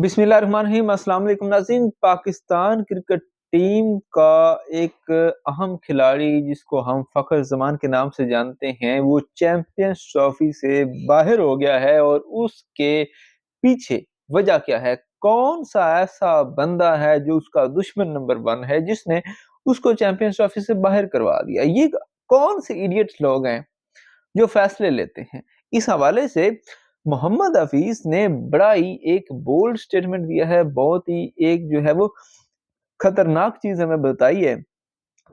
बिस्मिल्लाह रहमान रहीम। अस्सलाम वालेकुम नाज़रीन। पाकिस्तान क्रिकेट टीम का एक अहम खिलाड़ी जिसको हम फ़खर ज़मान के नाम से जानते हैं, वो चैंपियंस ट्रॉफी से बाहर हो गया है। और उसके पीछे वजह क्या है? कौन सा ऐसा बंदा है जो उसका दुश्मन नंबर 1 है, जिसने उसको चैंपियंस ट्रॉफी से बाहर करवा दिया? ये कौन से इडियट्स लोग हैं जो फैसले लेते हैं? इस हवाले से मोहम्मद हफीज ने बड़ा ही एक बोल्ड स्टेटमेंट दिया है। बहुत ही एक जो है वो खतरनाक चीज हमें बताई है,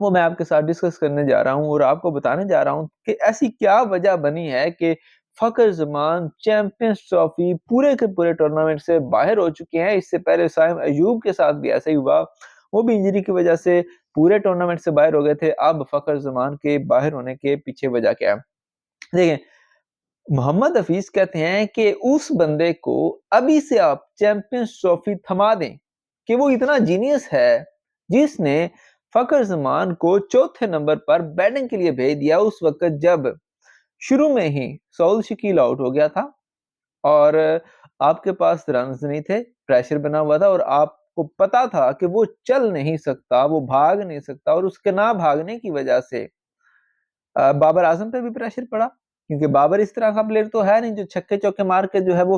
वो मैं आपके साथ डिस्कस करने जा रहा हूं और आपको बताने जा रहा हूं कि ऐसी क्या वजह बनी है कि फखर जमान चैंपियंस ट्रॉफी पूरे के पूरे टूर्नामेंट से बाहर हो चुके हैं। इससे पहले साइम अयूब के साथ भी ऐसा ही हुआ, वो भी इंजरी की वजह से पूरे टूर्नामेंट से बाहर हो गए थे। अब फखर जमान के बाहर होने के पीछे वजह क्या है? देखिए, मोहम्मद हफीज कहते हैं कि उस बंदे को अभी से आप चैंपियंस ट्रॉफी थमा दें कि वो इतना जीनियस है जिसने फखर जमान को चौथे नंबर पर बैटिंग के लिए भेज दिया उस वक्त जब शुरू में ही सऊद शकील आउट हो गया था और आपके पास रन्स नहीं थे, प्रेशर बना हुआ था और आपको पता था कि वो चल नहीं सकता, वो भाग नहीं सकता। और उसके ना भागने की वजह से बाबर आजम पे भी प्रेशर पड़ा, क्योंकि बाबर इस तरह का प्लेयर तो है नहीं जो छक्के चौके मार के जो है वो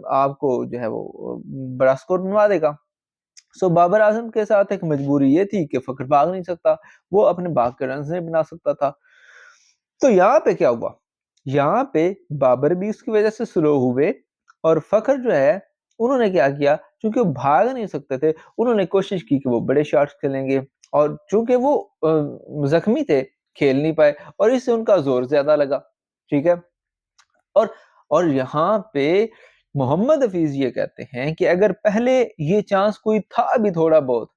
आपको जो है वो बड़ा स्कोर बनवा देगा। सो बाबर आजम के साथ एक मजबूरी ये थी कि फखर भाग नहीं सकता, वो अपने भाग के रन नहीं बना सकता था। तो यहाँ पे क्या हुआ? यहाँ पे बाबर भी उसकी वजह से स्लो हुए और फखर जो है उन्होंने क्या किया, क्योंकि वो भाग नहीं सकते थे, उन्होंने कोशिश की कि वो बड़े शॉट्स खेलेंगे। और चूंकि वो जख्मी थे, खेल नहीं पाए और इससे उनका जोर ज्यादा लगा। ठीक है। और और यहाँ पे मोहम्मद हफीज ये कहते हैं कि अगर पहले ये चांस कोई था भी थोड़ा बहुत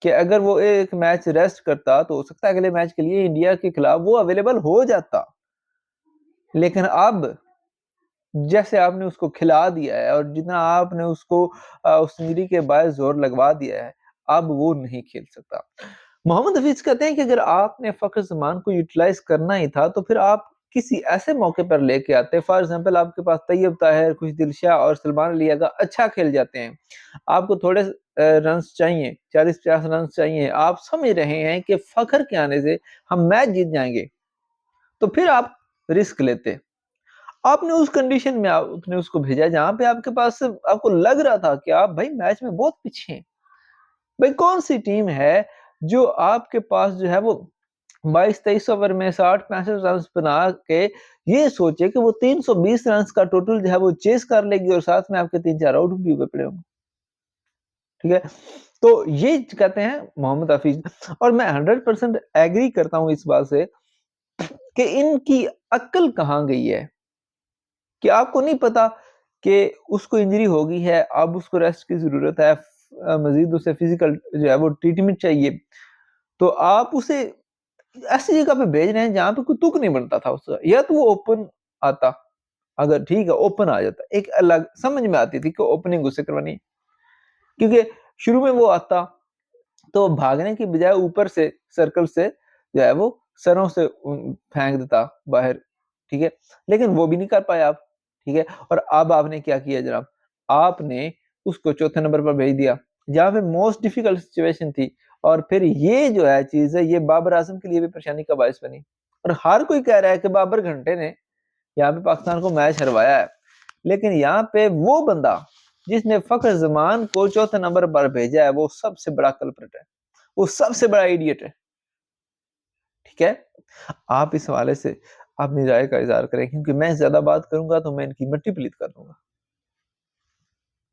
कि अगर वो एक मैच रेस्ट करता तो हो सकता है अगले मैच के लिए इंडिया के खिलाफ वो अवेलेबल हो जाता। लेकिन अब जैसे आपने उसको खिला दिया है और जितना आपने उसको उस इंजरी के बाद जोर लगवा दिया है, अब वो नहीं खेल सकता। मोहम्मद हफीज कहते हैं कि अगर आपने फखर जमान को यूटिलाइज करना ही था तो फिर आप किसी ऐसे मौके पर लेके आते। फॉर एग्जांपल, आपके पास तैयब ताहिर, खुशदिल शाह और सलमान अली अगा अच्छा खेल जाते हैं, आपको थोड़े रन चाहिए, 40-50 रन चाहिए, आप समझ रहे हैं कि फखर के आने से हम मैच जीत जाएंगे, तो फिर आप रिस्क लेते। आपने उस कंडीशन में आपने उसको भेजा जहां पे आपके पास आपको लग रहा था कि आप भाई मैच में बहुत पीछे हैं। भाई कौन सी टीम है जो आपके पास जो है वो 22-23 ओवर में 60-65 रन बना के ये सोचे कि वो 320 रन का टोटल जो है वो चेस कर लेगी और साथ में आपके 3-4 आउट भी हुए पड़े होंगे। ठीक है। तो ये कहते हैं मोहम्मद हफीज, और मैं 100% एग्री करता हूं इस बात से कि इनकी अक्ल कहाँ गई है कि आपको नहीं पता कि उसको इंजरी हो गई है, अब उसको रेस्ट की जरूरत है, मजीद उसे फिजिकल जो है वो ट्रीटमेंट चाहिए, तो आप उसे ऐसी जगह पे भेज रहे हैं जहां पे कोई तुक नहीं बनता था उसका। या तो वो ओपन आता, अगर ठीक है ओपन आ जाता, एक अलग समझ में आती थी कि ओपनिंग उससे करवानी, क्योंकि शुरू में वो आता तो भागने की बजाय ऊपर से सर्कल से जो है वो सरों से फेंक देता बाहर। ठीक है, लेकिन वो भी नहीं कर पाया आप। ठीक है, और अब आपने क्या किया जनाब? आपने उसको चौथे नंबर पर भेज दिया जहां पे मोस्ट डिफिकल्ट सिचुएशन थी। और फिर ये जो है चीज है, ये बाबर आजम के लिए भी परेशानी का बायस बनी। और हर कोई कह रहा है कि बाबर घंटे ने यहाँ पे पाकिस्तान को मैच हरवाया है, लेकिन यहाँ पे वो बंदा जिसने फखर जमान को चौथे नंबर पर भेजा है वो सबसे बड़ा कल्प्रिट है, वो सबसे बड़ा इडियट है। ठीक है, आप इस हवाले से अपनी राय का इजहार करें, क्योंकि मैं ज्यादा बात करूंगा तो मैं इनकी मिट्टी पलीत कर दूंगा।